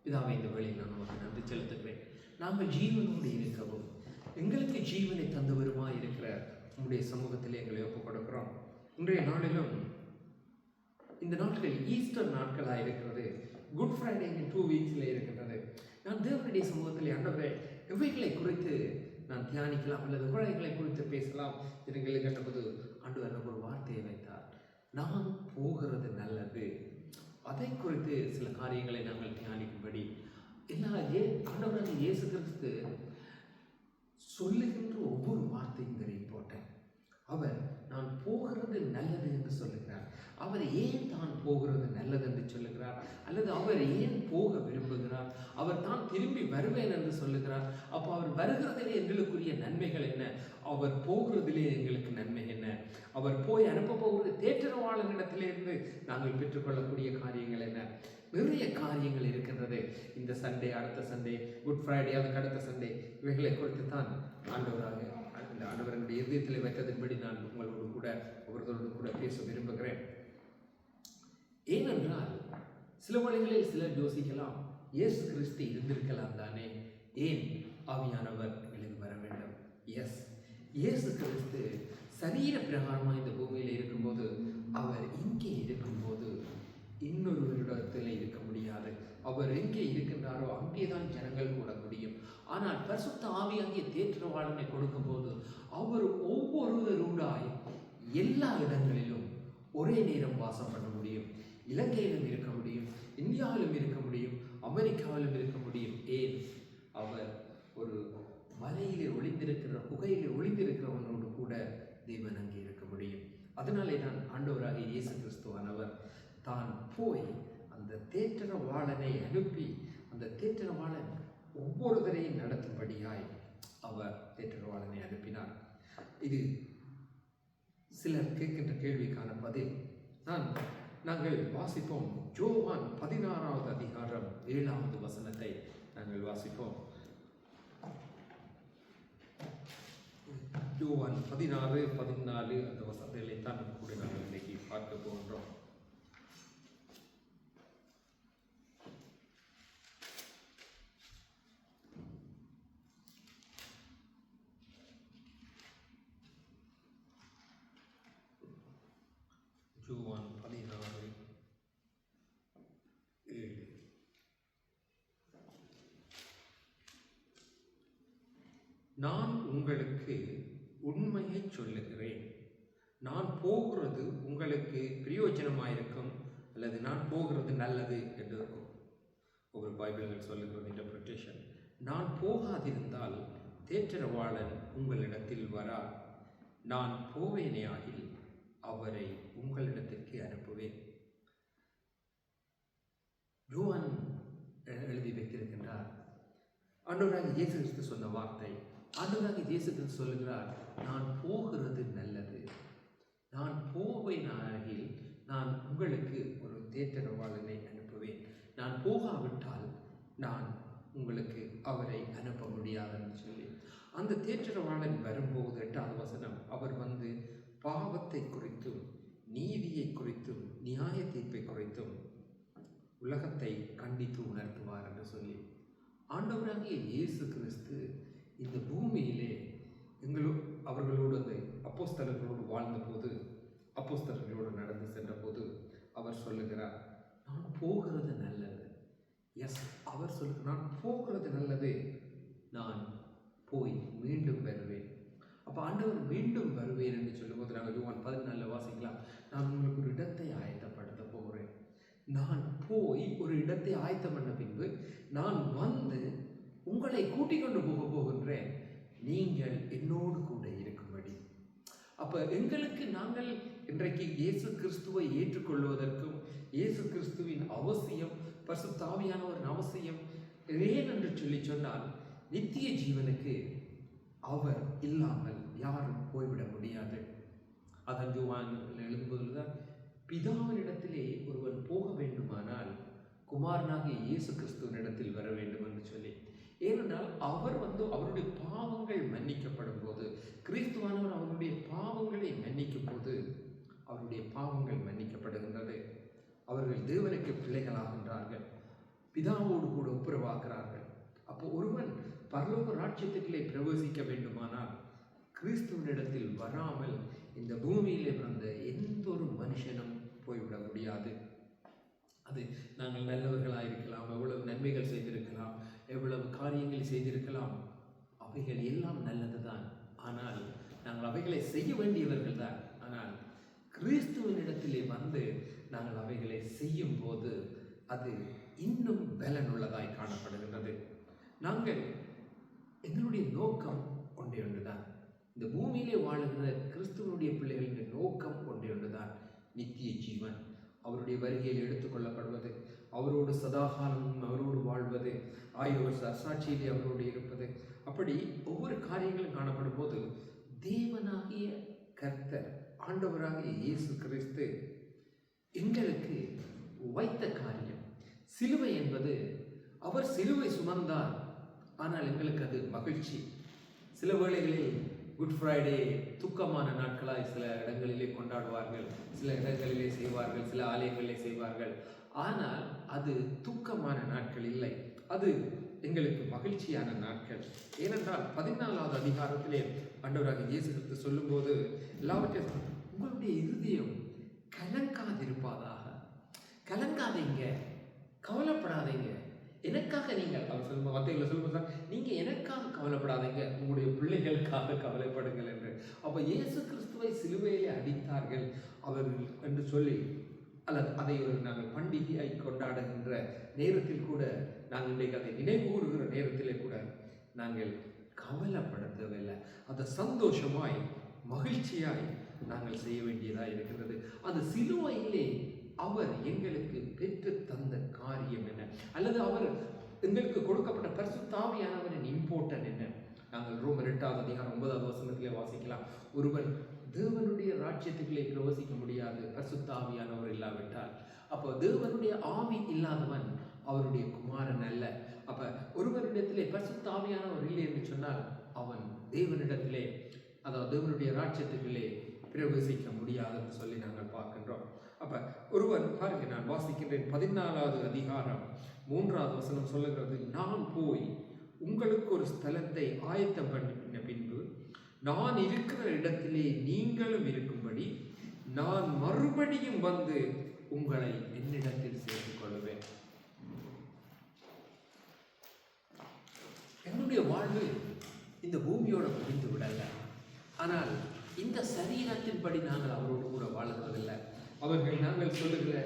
பிதாவை இந்த வேளையில் நான் உமக்கு நன்றி செலுத்துகிறேன். நாங்கள் ஜீவனோடு இருக்கவும் எங்களுக்கு ஜீவனை தந்தவருமாய் இருக்கிற உங்களுடைய சமூகத்தில் எங்களை ஒப்புக் கொடுக்கிறோம். இன்றைய நாளிலும் இந்த நாட்கள் ஈஸ்டர் நாட்களாக இருக்கிறது. குட் ஃப்ரைடே 2 வீக்ஸில் இருக்கின்றது. நான் தேவனுடைய சமூகத்தில் ஆண்டவரே எவைகளை குறித்து நான் தியானிக்கலாம் அல்லது உரைகளை குறித்து பேசலாம் என்று கேட்டபோது ஆண்டவர் எனக்கு ஒரு வார்த்தையை வைத்தார். நான் போகிறது நல்லது. அதை குறித்து சில காரியங்களை நாங்கள் தியானிக்கும்படி ஆண்டவராக இயேசு கிறிஸ்து சொல்லுகின்ற ஒவ்வொரு வார்த்தையும் போட்டேன். அவர் நான் போகிறது நல்லது என்று சொல்லுகிறார். அவர் ஏன் தான் போகிறது நல்லது என்று சொல்லுகிறார், அல்லது அவர் ஏன் போக விரும்புகிறார், அவர் தான் திரும்பி வருவேன் என்று சொல்லுகிறார். அப்போ அவர் வருகிறதிலே எங்களுக்குரிய நன்மைகள் என்ன, அவர் போகிறதிலே எங்களுக்கு நன்மை என்ன, அவர் போய் அனுப்ப போகிற தேற்றரவாளனிடத்திலிருந்து நாங்கள் பெற்றுக்கொள்ளக்கூடிய காரியங்கள் என்ன, நிறைய காரியங்கள் இருக்கின்றது. இந்த சண்டே, அடுத்த சண்டே, குட் ஃப்ரைடே, அதுக்கு அடுத்த சண்டே, இவைகளை குறித்து தான் ஆண்டவருடைய இதயத்தில் வைத்ததின்படி நான் உங்களோடு கூட அவர்களோடு கூட பேச விரும்புகிறேன். ஏனென்றால் சில வழிகளில் சிலர் யோசிக்கலாம், இயேசு கிறிஸ்து இருந்திருக்கலாம் தானே, ஏன் ஆவியானவர் எங்களுக்கு வர வேண்டும்? எஸ், இயேசு கிறிஸ்து சரீர பிரகாரமாக இந்த பூமியில் இருக்கும்போது, அவர் இங்கே இருக்கும்போது இன்னொரு இடத்துல இருக்க முடியாது. அவர் எங்கே இருக்கின்றாரோ அங்கேதான் ஜனங்கள் கூட முடியும். ஆனால் பரிசுத்த ஆவியாகிய தேற்றரவாளனை கொடுக்கும்போது அவர் ஒவ்வொருவருடாய் எல்லா இடங்களிலும் ஒரே நேரம் வாசம் பண்ண முடியும். இலங்கையிலும் இருக்க முடியும், இந்தியாவிலும் இருக்க முடியும், அமெரிக்காவிலும் இருக்க முடியும். ஏன்? அவர் ஒரு மலையிலே ஒளிந்திருக்கிற குகையிலே ஒளிந்திருக்கிறவனோடு கூட தேவன் அங்கே இருக்க முடியும். அதனாலே தான் ஆண்டவராக இயேசு கிறிஸ்துவானவர் தான் போய் அந்த தேற்றரவாளனை அனுப்பி, அந்த தேற்றரவாளன் ஒவ்வொருவரையும் நடத்தும்படியாய் அவர் தேற்றரவாளனை அனுப்பினார். இது சிலர் கேட்கின்ற கேள்விக்கான பதில். நாங்கள் வாசிப்போம். யோவான் 16வது அதிகாரம் 7வது வசனத்தை நாங்கள் வாசிப்போம். யோவான் 16, 14 அந்த வசனங்களை தான் கூட நாங்கள் இன்றைக்கு பார்க்க போகின்றோம். யோவான் 16, 7. நான் உங்களுக்கு உண்மையை சொல்லுகிறேன், நான் போகிறது உங்களுக்கு பிரயோஜனமாயிருக்கும், அல்லது நான் போகிறது நல்லது என்று இருக்கும். ஒவ்வொரு பைபிள்கள் சொல்லுகிறது இன்டர்பிரிட்டேஷன். நான் போகாதிருந்தால் தேற்றரவாளன் உங்களிடத்தில் வரார், நான் போவேனே ஆகில் அவரை உங்களிடத்திற்கு அனுப்புவேன். யோவான் எழுதி வைத்திருக்கின்றார். ஆண்டவராக இயேசு கிறிஸ்து சொன்ன வார்த்தை. ஆண்டவராக இயேசு கிறிஸ்து சொல்லுகிறார், நான் போகிறது நல்லது, நான் போவேனாகில் நான் உங்களுக்கு ஒரு தேற்றரவாளனை அனுப்புவேன், நான் போகாவிட்டால் நான் உங்களுக்கு அவரை அனுப்ப முடியாதுன்னு சொல்லி அந்த தேற்றரவாளன் வரும்போது 8வது வசனம், அவர் வந்து பாவத்தை குறித்தும் நீதியை குறித்தும் நியாய தீர்ப்பை குறித்தும் உலகத்தை கண்டித்து உணர்த்துவார் என்று சொல்லி ஆண்டவராகிய இயேசு கிறிஸ்து இந்த பூமியிலே அவர்களோடு அந்த அப்போஸ்தலர்களோடு வாழ்ந்தபோது, அப்போஸ்தலர்களோடு நடந்து சென்ற போது அவர் சொல்லுகிறார், நான் போகிறது நல்லது. எஸ், அவர் சொல்லுகிறார், நான் போகிறது நல்லது, நான் போய் மீண்டும் வருவேன். அப்போ ஆண்டவர் மீண்டும் வருவேன் என்று சொல்லும்போது நாங்கள் யோவான் 14 வாசிக்கலாம், நான் உங்களுக்கு ஒரு இடத்தை ஆயத்தப்படுத்த போகிறேன், நான் போய் ஒரு இடத்தை ஆயத்தம் பண்ண பின்பு நான் வந்து உங்களை கூட்டிக் கொண்டு போகின்றேன், நீங்கள் என்னோடு கூட இருக்கும்படி. அப்போ எங்களுக்கு நாங்கள் இன்றைக்கு இயேசு கிறிஸ்துவை ஏற்றுக்கொள்வதற்கும் இயேசு கிறிஸ்துவின் அவசியம், பரிசுத்த ஆவியானவரின் அவசியம் ஏன் என்று சொன்னால், நித்திய ஜீவனுக்கு அவர் இல்லாமல் யாரும் போய்விட முடியாது. அதன் யோவான் எழுதும்போதுதான், பிதாவினிடத்திலே ஒருவன் போக வேண்டுமானால் குமாரனாகிய இயேசு கிறிஸ்துவனிடத்தில் வர வேண்டும் என்று சொல்லி. ஏனென்றால் அவர் அவருடைய பாவங்கள் மன்னிக்கப்படும் போது, கிறிஸ்துவானவர் அவருடைய பாவங்களை மன்னிக்கும் போது அவருடைய பாவங்கள் மன்னிக்கப்படுகின்றது. அவர்கள் தேவனுக்கு பிள்ளைகளாகின்றார்கள். பிதாவோடு கூட ஒப்புரவாக்குறார்கள். அப்போ ஒருவன் பரலோக ராஜ்யத்திலே பிரவேசிக்க வேண்டுமானால் கிறிஸ்துவனிடத்தில் வராமல் இந்த பூமியிலே பிறந்த எந்த ஒரு மனுஷனும் போய்விட முடியாது. அது நாங்கள் நல்லவர்களாயிருக்கலாம், எவ்வளவு நன்மைகள் செய்திருக்கலாம், எவ்வளவு காரியங்கள் செய்திருக்கலாம், அவைகள் எல்லாம் நல்லதுதான். ஆனால் நாங்கள் அவைகளை செய்ய வேண்டியவர்கள் தான். ஆனால் கிறிஸ்துவனிடத்திலே வந்து நாங்கள் அவைகளை செய்யும் போது அது இன்னும் பலனுள்ளதாய் காணப்படுகின்றது. நாங்கள் எங்களுடைய நோக்கம் ஒன்றே ஒன்றுதான். இந்த பூமியிலே வாழுகிற கிறிஸ்துவனுடைய பிள்ளைகளின் நோக்கம் ஒன்றே ஒன்றுதான், நித்திய ஜீவன், அவருடைய வருகையில் எடுத்துக்கொள்ளப்படுவது, அவரோடு சதாகாலமும் அவரோடு வாழ்வது, 1000 வருஷ அரசாட்சியிலே அவரோடு இருப்பது. அப்படி ஒவ்வொரு காரியங்களும் காணப்படும் போது தேவனாகிய கர்த்தர், ஆண்டவராகிய இயேசு கிறிஸ்து எங்களுக்கு வைத்த காரியம் சிலுவை என்பது, அவர் சிலுவை சுமந்தார். ஆனால் எங்களுக்கு அது மகிழ்ச்சி. சில வேளைகளில் குட் ஃப்ரைடே துக்கமான நாட்களாய் சில இடங்களிலே கொண்டாடுவார்கள், சில இடங்களிலே செய்வார்கள், சில ஆலயங்களிலே செய்வார்கள். ஆனால் அது துக்கமான நாட்கள் இல்லை, அது எங்களுக்கு மகிழ்ச்சியான நாட்கள். ஏனென்றால் 14வது அதிகாரத்திலே ஆண்டவராகிய இயேசு கிறிஸ்து சொல்லும்போது, எல்லாவற்றையும் உங்களுடைய இருதயம் கலங்காதிருப்பதாக, கலங்காதீங்க, கவலைப்படாதீங்க, எனக்காக நீங்கள், அவர் சொல்லும் வார்த்தைகளை சொல்லும்போது நீங்க எனக்காக கவலைப்படாதீங்க, உங்களுடைய பிள்ளைகளுக்காக கவலைப்படுங்கள் என்று. அப்ப இயேசு கிறிஸ்துவை சிலுவையிலே அடித்தார்கள் அவர்கள் என்று சொல்லி, அல்லது அதை ஒரு நாங்கள் பண்டிகையை கொண்டாடுகின்ற நேரத்தில் கூட, நாங்கள் இன்றைக்கு அதை நினைவு கூறுகிற நேரத்திலே கூட நாங்கள் கவலைப்பட தேவையில்லை. அதை சந்தோஷமாய் மகிழ்ச்சியாய் நாங்கள் செய்ய வேண்டியதாக இருக்கின்றது. அந்த சிலுவையிலே அவர் எங்களுக்கு பெற்று தந்த காரியம் என்ன, அல்லது அவர் எங்களுக்கு கொடுக்கப்பட்ட பரிசுத்த ஆவியானவரின் இம்பார்ட்டன்ட் என்ன? நாங்கள் ரோமர் 8வது அதிகாரம் 9வது வசனத்திலே வாசிக்கலாம், ஒருவன் தேவனுடைய ராஜ்யத்துக்குள்ளே பிரவேசிக்க முடியாது பரிசுத்த ஆவியானவர் இல்லாவிட்டால். அப்போ தேவனுடைய ஆவி இல்லாதவன் அவருடைய குமாரன் அல்ல. அப்ப ஒருவரிடத்திலே பரிசுத்த ஆவியானவர் இல்லை என்று சொன்னால் அவன் தேவனிடத்திலே, அதாவது தேவனுடைய ராஜ்யத்துக்குள்ளே பிரவேசிக்க முடியாது என்று சொல்லி நாங்கள் பார்க்கின்றோம். அப்ப ஒருவன் பாருங்க, நான் வாசிக்கின்றேன் 14வது அதிகாரம் 3வது வசனம் சொல்லுகிறது, நான் போய் உங்களுக்கு ஒரு ஸ்தலத்தை ஆயத்தம் பண்ணின பின்பு நான் இருக்கிற இடத்திலே நீங்களும் இருக்கும்படி நான் மறுபடியும் வந்து உங்களை என்னிடத்தில் சேர்த்துக் கொள்வேன். என்னுடைய வாழ்வு இந்த பூமியோட முடிந்து விடல. ஆனால் இந்த சரீரத்தின்படி நாங்கள் அவரோடு கூட வாழ்கிறதில்லை. அவர்கள் நாங்கள் சொல்லுகிற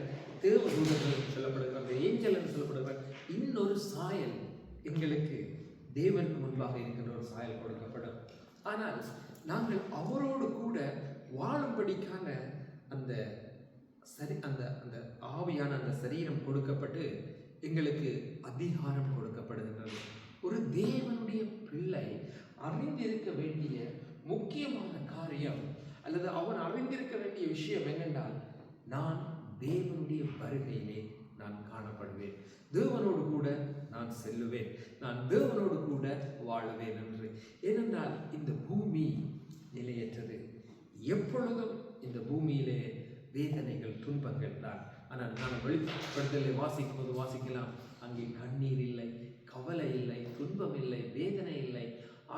தேவதூதர்கள் சொல்லப்படுகிற ஏஞ்சல் என்று சொல்லப்படுகிற இன்னொரு சாயல் எங்களுக்கு தேவனுக்கு முன்பாக இருக்கின்ற ஒரு சாயல் கொடுக்கப்படும். ஆனால் நாங்கள் அவரோடு கூட வாழும்படிக்கான அந்த அந்த ஆவியான அந்த சரீரம் கொடுக்கப்பட்டு எங்களுக்கு அதிகாரம் கொடுக்கப்படுகின்றது. ஒரு தேவனுடைய பிள்ளை அறிந்திருக்க வேண்டிய முக்கியமான காரியம், அல்லது அவன் அறிந்திருக்க வேண்டிய விஷயம் என்னென்றால், நான் தேவனுடைய வருகையிலே நான் காணப்படுவேன், தேவனோடு கூட நான் செல்லுவேன், நான் தேவனோடு கூட வாழுவேன் என்று. ஏனென்றால் இந்த பூமி நிலையற்றது. எப்பொழுதும் இந்த பூமியிலே வேதனைகள், துன்பங்கள் தான். ஆனால் நான் வெளிப்படுத்தலை வாசிக்கும் போது வாசிக்கலாம், அங்கே கண்ணீர் இல்லை, கவலை இல்லை, துன்பம் இல்லை, வேதனை இல்லை.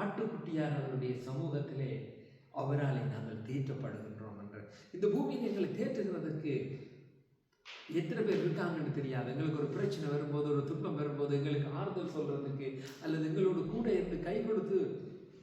ஆட்டுக்குட்டியானவருடைய சமூகத்திலே அவராலே நாங்கள் தேற்றப்படுகின்றோம் என்று. இந்த பூமியில் எங்களை தேற்றுகிறதற்கு எத்தனை பேர் இருக்காங்கன்னு தெரியாது. எங்களுக்கு ஒரு பிரச்சனை வரும்போது, ஒரு துன்பம் வரும்போது எங்களுக்கு ஆறுதல் சொல்றதுக்கு, அல்லது எங்களோடு கூட இருந்து கை கொடுத்து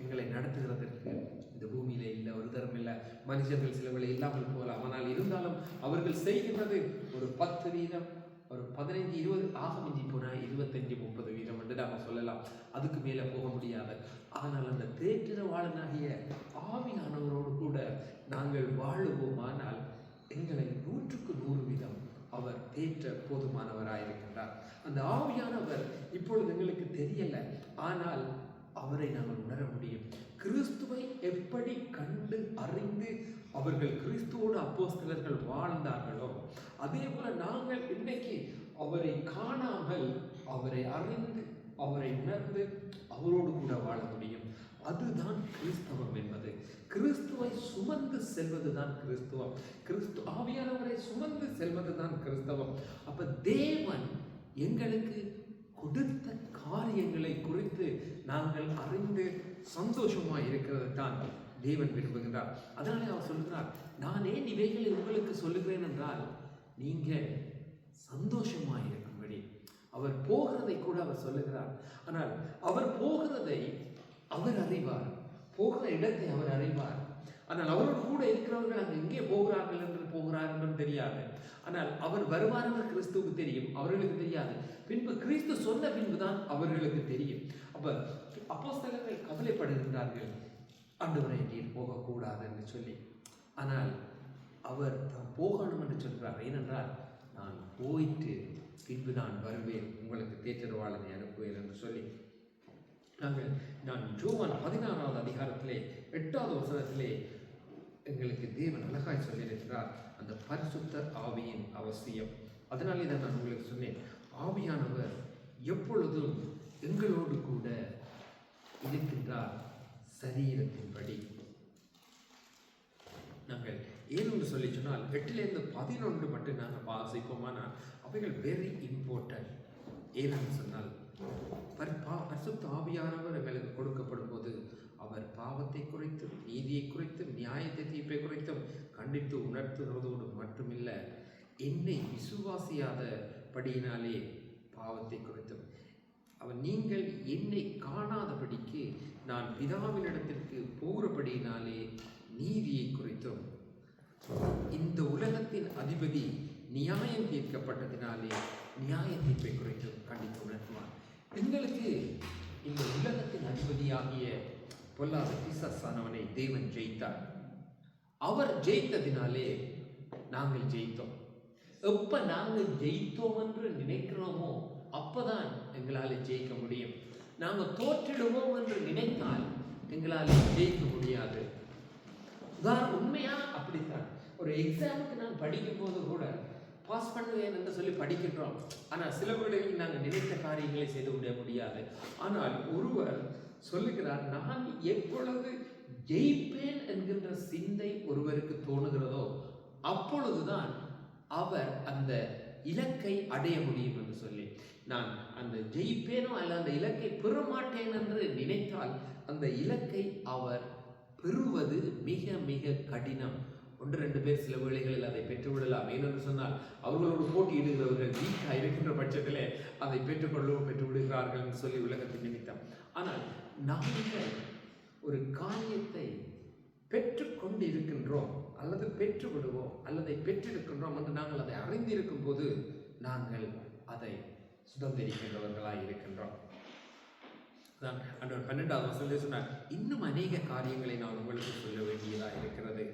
எங்களை நடத்துகிறதற்கு இந்த பூமியில இல்லை, ஒரு தரம் இல்லை. மனுஷர்கள் சில வேளை இல்லாமல் போகலாம், ஆனால் இருந்தாலும் அவர்கள் செய்கின்றது ஒரு 10 வீதம், ஒரு 15, 20, ஆக மிஞ்சி போனா 25, 30 வீதம் என்று நாம சொல்லலாம். அதுக்கு மேல போக முடியாது. ஆனால் அந்த தேற்றவாளனாகிய ஆவியானவரோடு கூட நாங்கள் வாழுவோமானால் எங்களை 100க்கு 100 வீதம் அவர் தேற்ற போதுமானவராயிருக்கின்றார். அந்த ஆவியானவர் இப்பொழுது எங்களுக்கு தெரியல, ஆனால் அவரை நாங்கள் உணர முடியும். கிறிஸ்துவை எப்படி கண்டு அறிந்து அவர்கள் கிறிஸ்துவோடு அப்போஸ்தலர்கள் வாழ்ந்தார்களோ, அதே போல நாங்கள் இன்னைக்கு அவரை காணாமல் அவரை அறிந்து அவரை உணர்ந்து அவரோடு கூட வாழ முடியும். அதுதான் கிறிஸ்தவம் என்பது. கிறிஸ்துவை சுமந்து செல்வதுதான் கிறிஸ்துவம். கிறிஸ்து ஆவியானவரை சுமந்து செல்வதுதான் கிறிஸ்தவம். அப்ப தேவன் எங்களுக்கு நாங்கள் அறிந்து சந்தோஷமாய் இருக்கிறது தான் தேவன் விரும்புகின்றார். அதனாலே அவர் சொல்கிறார், நான் ஏன் இவைகளை உங்களுக்கு சொல்லுகிறேன் என்றால் நீங்கள் சந்தோஷமாய் இருக்கும்படி. அவர் போகிறதை கூட அவர் சொல்லுகிறார். ஆனால் அவர் போகிறதை அவர் அறிவார், போகிற இடத்தை அவர் அறிவார். ஆனால் அவரோடு கூட இருக்கிறவர்கள் அங்கே எங்கே போகிறார்கள் என்றும் தெரியாது. ஆனால் அவர் வருவார் என்று கிறிஸ்துவுக்கு தெரியும், அவர்களுக்கு தெரியாது. பின்பு கிறிஸ்து சொன்ன பின்புதான் அவர்களுக்கு தெரியும். அப்போஸ்தலர்கள் கவலைப்படுகின்றார்கள், ஆண்டவரே நீர் போகக்கூடாது என்று சொல்லி. ஆனால் அவர் போகணும் என்று சொல்கிறார். ஏனென்றால் நான் போயிட்டு பின்பு நான் வருவேன், உங்களுக்கு தேற்றரவாளனை அனுப்புவேன் என்று சொல்லி. நான் யோவான் 16வது அதிகாரத்திலே 8வது வசனத்திலே எங்களுக்கு தேவன் அழகாய் சொல்லியிருக்கிறார் அந்த பரிசுத்த ஆவியின் அவசியம். அதனாலே தான் நான் உங்களுக்கு சொன்னேன், ஆவியானவர் எப்பொழுதும் எங்களோடு கூட இருக்கின்றார் சரீரத்தின்படி. நாங்கள் ஏன்னு சொல்லி சொன்னால் 8லிருந்து 11 மட்டும் நாங்கள் வாசிப்போமானால் அவைகள் வெரி இம்பார்ட்டன்ட். ஏன்னு சொன்னால் பரிசுத்த ஆவியானவர் எங்களுக்கு கொடுக்கப்படும் போது அவர் பாவத்தை குறைத்தும் நீதியை குறைத்தும் நியாயத்தை தீர்ப்பை குறைத்தும் கண்டித்து உணர்த்துவதோடு மட்டுமில்லை, என்னை விசுவாசியாத படியினாலே பாவத்தை குறைத்தும் அவர் நீங்கள் என்னை காணாதபடிக்கு நான் பிதாவினிடத்திற்கு போகிறபடியினாலே நீதியை குறித்தும் இந்த உலகத்தின் அதிபதி நியாயம் தீர்க்கப்பட்டதினாலே நியாய தீர்ப்பை குறித்தும் கண்டித்து உணர்த்துவார். எங்களுக்கு இந்த உலகத்தின் அதிபதியாகிய பொல்லாத பிசாசானவனை தேவன் ஜெயித்தார். அவர் ஜெயித்ததினாலே நாங்கள் ஜெயித்தோம். எப்ப நாங்கள் ஜெயித்தோம் என்று நினைக்கிறோமோ அப்பதான் எங்களால் ஜெயிக்க முடியும். நாங்கள் தோற்றிடுவோம் என்று நினைத்தால் எங்களால் ஜெயிக்க முடியாது. உண்மையா அப்படித்தான். ஒரு எக்ஸாமுக்கு நான் படிக்கும் போது கூட பாஸ் பண்ணுவேன் என்று சொல்லி படிக்கின்றோம். ஆனால் சில வேளைகளில் நாங்கள் நினைத்த காரியங்களை செய்து விட முடியாது. ஆனால் ஒருவர் சொல்லுகிறார், நான் எப்பொழுது ஜெயிப்பேன் என்கின்ற சிந்தை ஒருவருக்கு தோணுகிறதோ அப்பொழுதுதான் அவர் அந்த இலக்கை அடைய முடியும் என்று சொல்லி. நான் அந்த ஜெயிப்பேனோ அல்ல அந்த இலக்கை பெறமாட்டேன் என்று நினைத்தால் அந்த இலக்கை அவர் பெறுவது மிக மிக கடினம். 1-2 பேர் சில வேளைகளில் அதை பெற்றுவிடலாம். ஏனென்று சொன்னால் அவர்களோடு போட்டியிடுகிறவர்கள் வீக்காக இருக்கின்ற பட்சத்திலே அதை பெற்று விடுகிறார்கள் என்று சொல்லி உலகத்தின் நிமித்தம். ஆனால் நாங்கள் ஒரு காரியத்தை பெற்றுக்கொண்டு இருக்கின்றோம் அல்லது பெற்று விடுவோம் அல்லது பெற்றிருக்கின்றோம் என்று நாங்கள் அதை அறிந்திருக்கும் போது நாங்கள் அதை சுதந்திரிக்கின்றவர்களாக இருக்கின்றோம். அன்றவர் 12வது வசனத்தில் சொன்னார், இன்னும் அநேக காரியங்களை நான் உங்களுக்கு சொல்ல வேண்டியதாக இருக்கிறது,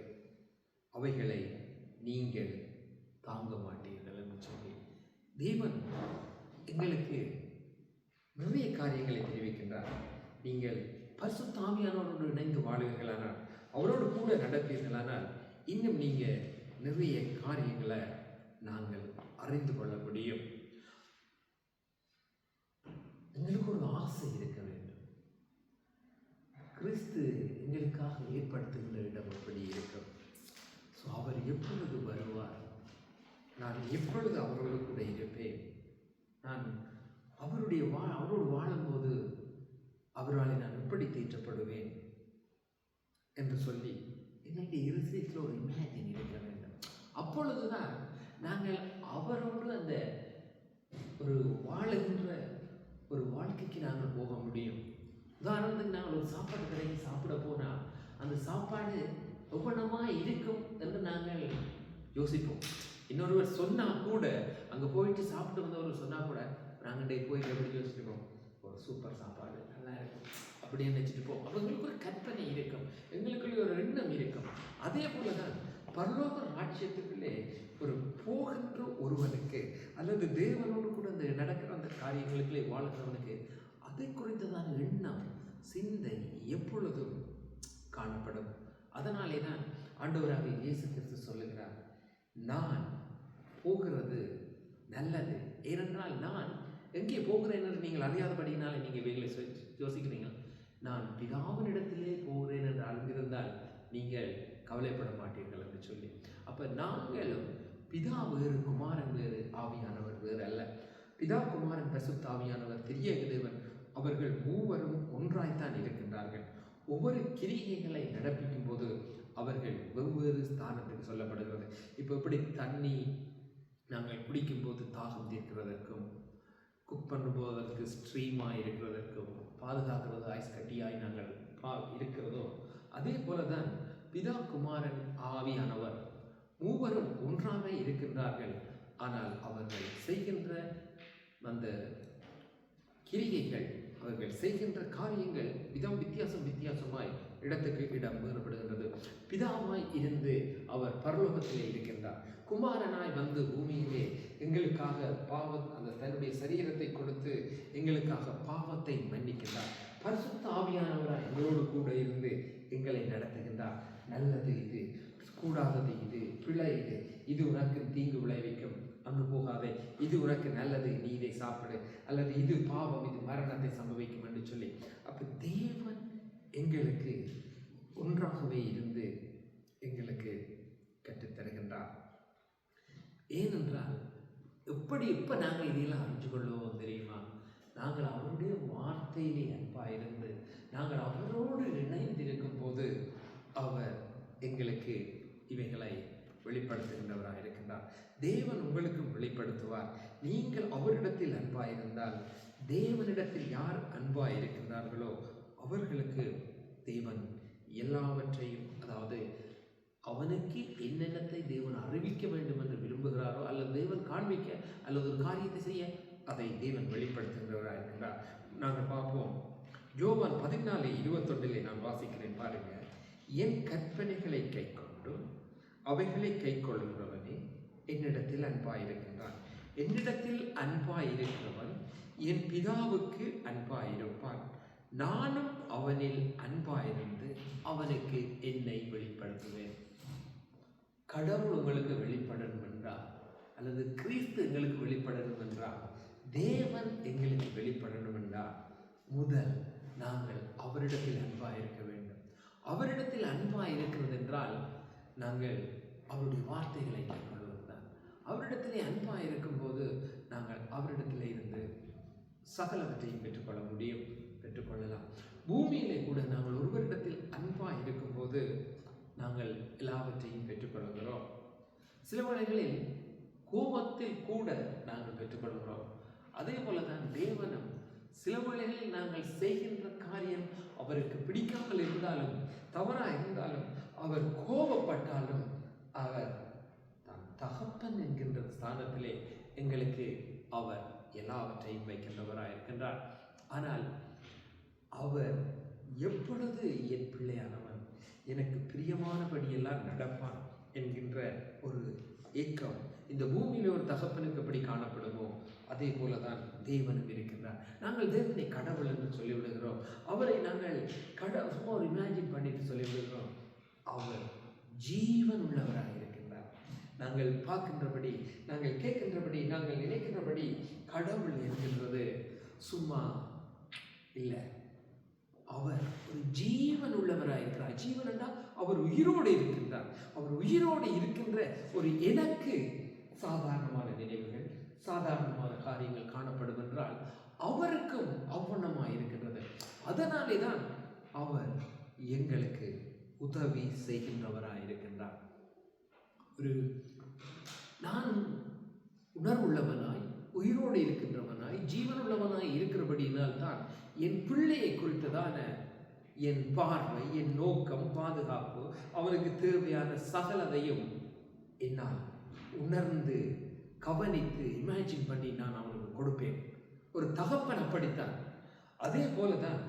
அவைகளை நீங்கள் தாங்க மாட்டீர்கள் என்று சொல்லி தேவன் எங்களுக்கு நிறைய காரியங்களை தெரிவிக்கின்றார். நீங்கள் பரிசுத்த ஆவியானவரோடு இணைந்து வாழ்வீர்களானால், அவரோடு கூட நடப்பீர்களானால் இன்னும் நீங்கள் நிறைய காரியங்களை நாங்கள் அறிந்து கொள்ள முடியும். எங்களுக்கு ஒரு ஆசை இருக்க வேண்டும். கிறிஸ்து எங்களுக்காக ஏற்படுத்துகின்ற இடம் அப்படி இருக்கும். ஸோ அவர் எப்பொழுது வருவார், நான் எப்பொழுது அவரோடு கூட இருப்பேன், நான் அவரோடு வாழும்போது அவரால் நான் எப்படி தேற்றப்படுவேன் என்று சொல்லி எங்களுடைய இருதயத்தில் ஒரு இமேஜின் இருக்க வேண்டும். அப்பொழுதுதான் நாங்கள் அவரோடு அந்த ஒரு வாழுகின்ற ஒரு வாழ்க்கைக்கு நாங்கள் போக முடியும். உதாரணத்துக்கு நாங்கள் ஒரு சாப்பாடு கடைக்கு சாப்பிட போனால் அந்த சாப்பாடு ஒவ்வொன்றமாக இருக்கும் என்று நாங்கள் யோசிப்போம். இன்னொருவர் சொன்னால் கூட, அங்கே போயிட்டு சாப்பிட்டு வந்தவர் சொன்னால் கூட நாங்கள் போய் எப்படி யோசிச்சிருக்கோம், ஒரு சூப்பர் சாப்பாடு நல்லா இருக்கும் அப்படின்னு நினச்சிட்டு போவோம். அவங்களுக்கு ஒரு கற்பனை இருக்கும், எங்களுக்குள்ளே ஒரு எண்ணம் இருக்கும். அதே போல தான் பரலோக ராஜ்யத்துக்குள்ளே ஒரு போகின்ற ஒருவனுக்கு அல்லது தேவனோடு கூட அந்த நடக்கிற அந்த காரியங்களுக்குள்ளே வாழ்கிறவனுக்கு அதை குறித்ததான எண்ணம் சிந்தை எப்பொழுதும் காணப்படும். அதனாலே தான் ஆண்டவராக இயேசு கிறிஸ்து சொல்லுகிறார், நான் போகிறது நல்லது. ஏனென்றால் நான் எங்கே போகிறேன் என்று நீங்கள் அறியாதபடியினாலே நீங்கள் வேலை யோசிக்கிறீங்க. நான் பிதாவினிடத்திலே போகிறேன் என்று அறிந்திருந்தால் நீங்கள் கவலைப்பட மாட்டீர்கள் என்று சொல்லி. அப்போ நாங்களும் பிதா வேறு, குமாரன் வேறு, ஆவியானவர் வேறு அல்ல. பிதா, குமாரன், பரிசுத்த ஆவியானவர் திரியேக தேவன் அவர்கள் மூவரும் ஒன்றாய்த்தான் இருக்கின்றார்கள். ஒவ்வொரு கிரியைகளை நடப்பிக்கும் போது அவர்கள் வெவ்வேறு ஸ்தானத்துக்கு சொல்லப்படுகிறது. இப்போ எப்படி தண்ணி நாங்கள் குடிக்கும்போது தாகம் தீர்க்கிறதற்கும், குக் பண்ணும்போதற்கு ஸ்ட்ரீமாக இருக்கிறதற்கும், பாதுகாக்கிறது ஐஸ் கட்டியாய் நாங்கள் இருக்கிறதோ, அதே போலதான் பிதா, குமாரன், ஆவியானவர் மூவரும் ஒன்றாக இருக்கின்றார்கள். ஆனால் அவர்கள் செய்கின்ற அந்த கிரிகைகள், அவர்கள் செய்கின்ற காரியங்கள் வித்தியாசமாய் இடத்துக்கு இடம் வேறுபடுகின்றது. பிதாவாய் இருந்து அவர் பரலோகத்திலே இருக்கின்றார். குமாரனாய் வந்து பூமியிலே எங்களுக்காக அந்த தன்னுடைய சரீரத்தை கொடுத்து எங்களுக்காக பாவத்தை மன்னிக்கின்றார். பரிசுத்த ஆவியானவராய் எங்களோடு கூட இருந்து எங்களை நடத்துகின்றார். நல்லது இது, கூடாதது இது, பிழை இது, இது உனக்கு தீங்கு விளைவிக்கும், அங்கு போகாதே, இது உனக்கு நல்லது, நீ இதை சாப்பிடு, அல்லது இது பாவம், இது மரணத்தை சம்பவிக்கும் என்று சொல்லி, அப்ப தேவன் எங்களுக்கு ஒன்றாகவே இருந்து எங்களுக்கு கற்றுத்தருகின்றார். ஏனென்றால் எப்ப நாங்கள் இதையெல்லாம் அறிஞ்சு கொள்வோம் தெரியுமா? நாங்கள் அவருடைய வார்த்தையிலே அன்பாயிருந்து நாங்கள் அவரோடு இணைந்திருக்கும் போது அவர் எங்களுக்கு இவைகளை வெளிப்படுத்துகின்றவராக இருக்கின்றார். தேவன் உங்களுக்கும் வெளிப்படுத்துவார். நீங்கள் அவரிடத்தில் அன்பாயிருந்தால், தேவனிடத்தில் யார் அன்பாயிருக்கின்றார்களோ அவர்களுக்கு தேவன் எல்லாவற்றையும், அதாவது அவனுக்கு என்னென்னத்தை தேவன் அறிவிக்க வேண்டும் என்று விரும்புகிறாரோ, அல்லது தேவன் காண்பிக்க, அல்லது ஒரு காரியத்தை செய்ய, அதை தேவன் வெளிப்படுத்துகின்றவராக இருக்கின்றார். நாங்கள் பார்ப்போம். யோவான் 14:21 நான் வாசிக்கிறேன் பாருங்க. என் கற்பனைகளை கை கொண்டும் அவைகளை கை கொள்ளுகிறவனே என்னிடத்தில் அன்பாயிருக்கின்றான். என்னிடத்தில் அன்பாயிருக்கிறவன் என் பிதாவுக்கு அன்பாயிருப்பான். நானும் அவனில் அன்பாயிருந்து அவனுக்கு என்னை வெளிப்படுத்துவேன். கடவுள் உங்களுக்கு வெளிப்படணும் என்றால், அல்லது கிறிஸ்து எங்களுக்கு வெளிப்படணும் என்றால், தேவன் எங்களுக்கு வெளிப்படணும் என்றால், முதல் நாங்கள் அவரிடத்தில் அன்பாயிருக்க வேண்டும். அவரிடத்தில் அன்பாயிருக்கிறது என்றால் நாங்கள் அவருடைய வார்த்தைகளை கைக்கொள்வதுதான். அவரிடத்திலே அன்பாயிருக்கும் போது நாங்கள் அவரிடத்திலே இருந்து சகலவற்றையும் பெற்றுக்கொள்ள முடியும், பெற்றுக்கொள்ளலாம். பூமியிலே கூட நாங்கள் ஒருவரிடத்தில் அன்பாக இருக்கும்போது நாங்கள் எல்லாவற்றையும் பெற்றுக்கொள்கிறோம். சில வேளைகளில் கோபத்தில் கூட நாங்கள் பெற்றுக்கொள்கிறோம். அதே போலதான் தேவனும் சில வேளைகளில் நாங்கள் செய்கின்ற காரியம் அவருக்கு பிடிக்காமல் இருந்தாலும், தவறாக இருந்தாலும், அவர் கோபப்பட்டாலும், அவர் தான் தகப்பன் என்கின்ற ஸ்தானத்திலே எங்களுக்கு அவர் எல்லாவற்றையும் வைக்கின்றவராக இருக்கின்றார். ஆனால் அவர் எப்பொழுது என் பிள்ளையானவன், எனக்கு பிரியமானபடியெல்லாம் நடப்பான் என்கின்ற ஒரு ஏக்கம் இந்த பூமியில ஒரு தகப்பனுக்கு எப்படி காணப்படுமோ அதே போலதான் தேவனும் இருக்கின்றார். நாங்கள் தேவனை கடவுள் என்று சொல்லிவிடுகிறோம். அவரை நாங்கள் சும்மா ஒரு இமேஜின் பண்ணிட்டு சொல்லிவிடுகிறோம். அவர் ஜீவன் உள்ளவராக இருக்கின்றார். நாங்கள் பார்க்கின்றபடி, நாங்கள் கேட்கின்றபடி, நாங்கள் நினைக்கின்றபடி கடவுள் இருக்கின்றது சும்மா இல்லை. அவர் ஒரு ஜீவன் உள்ளவராக இருக்கிறார். ஜீவன் என்றால் அவர் உயிரோடு இருக்கின்றார். அவர் உயிரோடு இருக்கின்ற ஒரு எனக்கு சாதாரணமான நினைவுகள், சாதாரணமான காரியங்கள் காணப்படும் என்றால் அவருக்கும் அவ்வண்ணமாக இருக்கின்றது. அதனாலே தான் அவர் எங்களுக்கு உதவி செய்கின்றவராக இருக்கின்றார். ஒரு நான் உணர்வுள்ளவனாய், உயிரோடு இருக்கின்றவனாய், ஜீவனுள்ளவனாய் இருக்கிறபடியினால் தான் என் பிள்ளையை குறித்ததான என் பார்வை, என் நோக்கம், பாதுகாப்பு, அவனுக்கு தேவையான சகலதையும் என்னால் உணர்ந்து கவனித்து இமேஜின் பண்ணி நான் அவனுக்கு கொடுப்பேன். ஒரு தகப்பன் அப்படித்தான். அதே போலதான்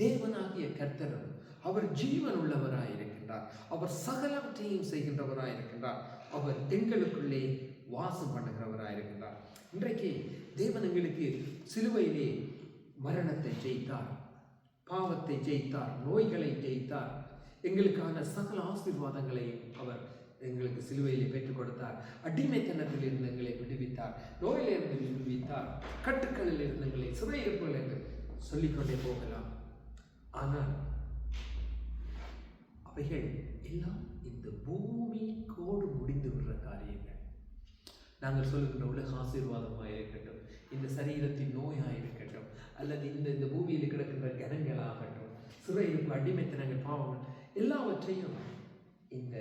தேவனாகிய கர்த்தரும் அவர் ஜீவன் உள்ளவராய் இருக்கின்றார். அவர் சகலவற்றையும் செய்கின்றவராய் இருக்கின்றார். அவர் எங்களுக்குள்ளே வாசம் பண்ணுகிறவராய் இருக்கின்றார். இன்றைக்கு தேவன் எங்களுக்கு சிலுவையிலே மரணத்தை ஜெயித்தார், பாவத்தை ஜெயித்தார், நோய்களை ஜெயித்தார். எங்களுக்கான சகல ஆசீர்வாதங்களையும் அவர் எங்களுக்கு சிலுவையிலே பெற்றுக் கொடுத்தார். அடிமைத்தனத்தில் இருந்து எங்களை விடுவித்தார், நோயிலிருந்து விடுவித்தார், கட்டுக்களில் இருந்து எங்களை சிறையிருப்புகள் என்று சொல்லிக்கொண்டே போகலாம். ஆனால் அவைகள் எல்லாம் இந்த பூமிக்கோடு முடிந்து விடுற காரியங்கள். நாங்கள் சொல்லுகின்ற உலக ஆசீர்வாதமாக இருக்கட்டும், இந்த சரீரத்தின் நோயாக இருக்கட்டும், அல்லது இந்த பூமியில் கிடக்கின்ற கனங்களாகட்டும், சிறையிருப்பு, அடிமைத்தனங்கள், பாவங்கள் எல்லாவற்றையும் இந்த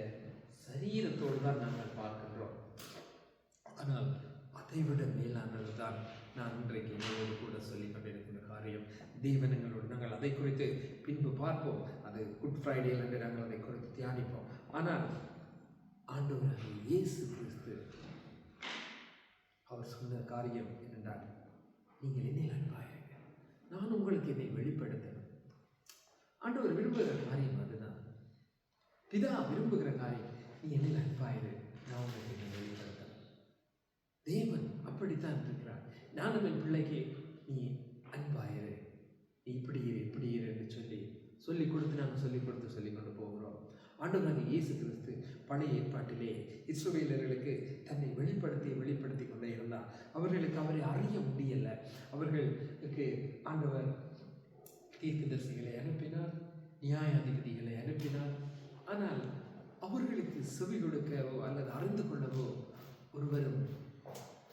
சரீரத்தோடு தான் நாங்கள் பார்க்கின்றோம். ஆனால் அதைவிட மேலானது தான் நான் இன்றைக்கு எங்களோடு கூட சொல்லிக் கொண்டிருக்கின்ற காரியம். தேவனங்களோடு நாங்கள் அதை குறித்து பின்பு பார்ப்போம். அது குட் ஃப்ரைடேல என்று நாங்கள் அதை குறித்து தியானிப்போம். ஆனால் ஆண்டவராகிய இயேசு கிறிஸ்து அவர் சொன்ன காரியம் என்னென்றால், நீங்கள் என்னில் அன்பாயிருங்க, நான் உங்களுக்கு என்னை வெளிப்படுத்தணும். ஆண்டவர் விரும்புகிற காரியம் அதுதான். பிதா விரும்புகிற காரியம், நீ என்னில் அன்பாயிரு, நான் உங்களுக்கு என்னை வெளிப்படுத்தணும். தேவன் அப்படித்தான் இருக்கிறார். நானும் என் பிள்ளைக்கு நீ அன்பாயிரு, நீ இப்படி இரு என்று சொல்லிக் கொடுத்து நாங்கள் சொல்லிக் கொண்டு போகிறோம். ஆண்டவராகிய இயேசு கிறிஸ்து பழைய ஏற்பாட்டிலே இஸ்ரவேலர்களுக்கு தன்னை வெளிப்படுத்தி கொண்டே இருந்தார். அவர்களுக்கு அவரை அறிய முடியல. அவர்களுக்கு ஆண்டவர் தீர்க்கதரிசிகளை அனுப்பினார், நியாயாதிபதிகளை அனுப்பினார். ஆனால் அவர்களுக்கு செவி கொடுக்கவோ அல்லது அறிந்து கொள்ளவோ ஒருவரும்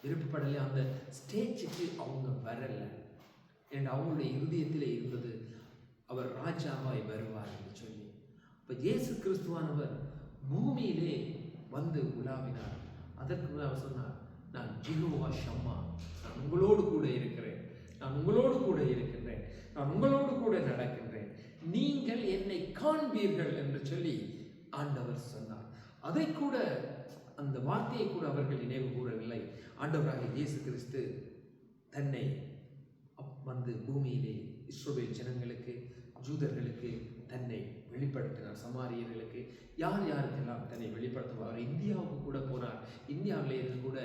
விருப்பப்படலை. அந்த ஸ்டேஜுக்கு அவங்க வரல. ஏன்னா அவங்களுடைய இருதயத்திலே இருந்தது அவர் ராஜாவாய் வருவார் என்று சொல்லி. இப்போ இயேசு கிறிஸ்துவானவர் பூமியிலே வந்து உலாவினார். அதற்கு அவர் சொன்னார், நான் யெகோவா ஷம்மா, நான் உங்களோடு கூட இருக்கிறேன், நான் உங்களோடு கூட இருக்கின்றேன், நான் உங்களோடு கூட நடக்கின்றேன், நீங்கள் என்னை காண்பீர்கள் என்று சொல்லி ஆண்டவர் சொன்னார். அதை கூட, அந்த வார்த்தையை கூட அவர்கள் நினைவு கூறவில்லை. ஆண்டவராகிய இயேசு கிறிஸ்து தன்னை வந்து பூமியிலே இஸ்ரவேல் ஜனங்களுக்கு, ஜூதர்களுக்கு தன்னை வெளிப்படுத்தினார். சமாரியர்களுக்கு யார் யாருக்கெல்லாம் தன்னை வெளிப்படுத்துவார். அவர் இந்தியாவுக்கு கூட போனார். இந்தியாவிலே இருந்து கூட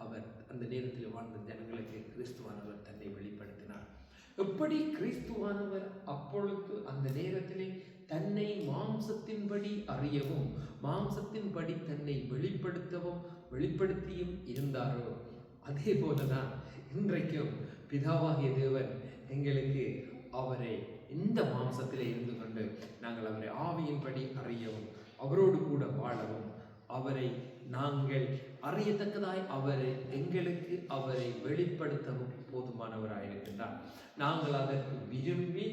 அவர் அந்த நேரத்தில் வாழ்ந்த ஜனங்களுக்கு கிறிஸ்துவானவர் தன்னை வெளிப்படுத்தினார். எப்படி கிறிஸ்துவானவர் அப்பொழுது அந்த நேரத்திலே தன்னை மாம்சத்தின்படி அறியவும் மாம்சத்தின்படி தன்னை வெளிப்படுத்தியும் இருந்தாரோ, அதே போலதான் இன்றைக்கும் பிதாவாகிய தேவன் எங்களுக்கு அவரை இந்த மாம்சத்திலே இருந்து கொண்டு நாங்கள் அவரை ஆவியின்படி அறியவும் அவரோடு கூட வாழவும் அவரை நாங்கள் அறியத்தக்கதாய் எங்களுக்கு அவரை வெளிப்படுத்தவும் போதுமானவராயிருக்கின்றார். நாங்கள் அதற்கு விரும்பி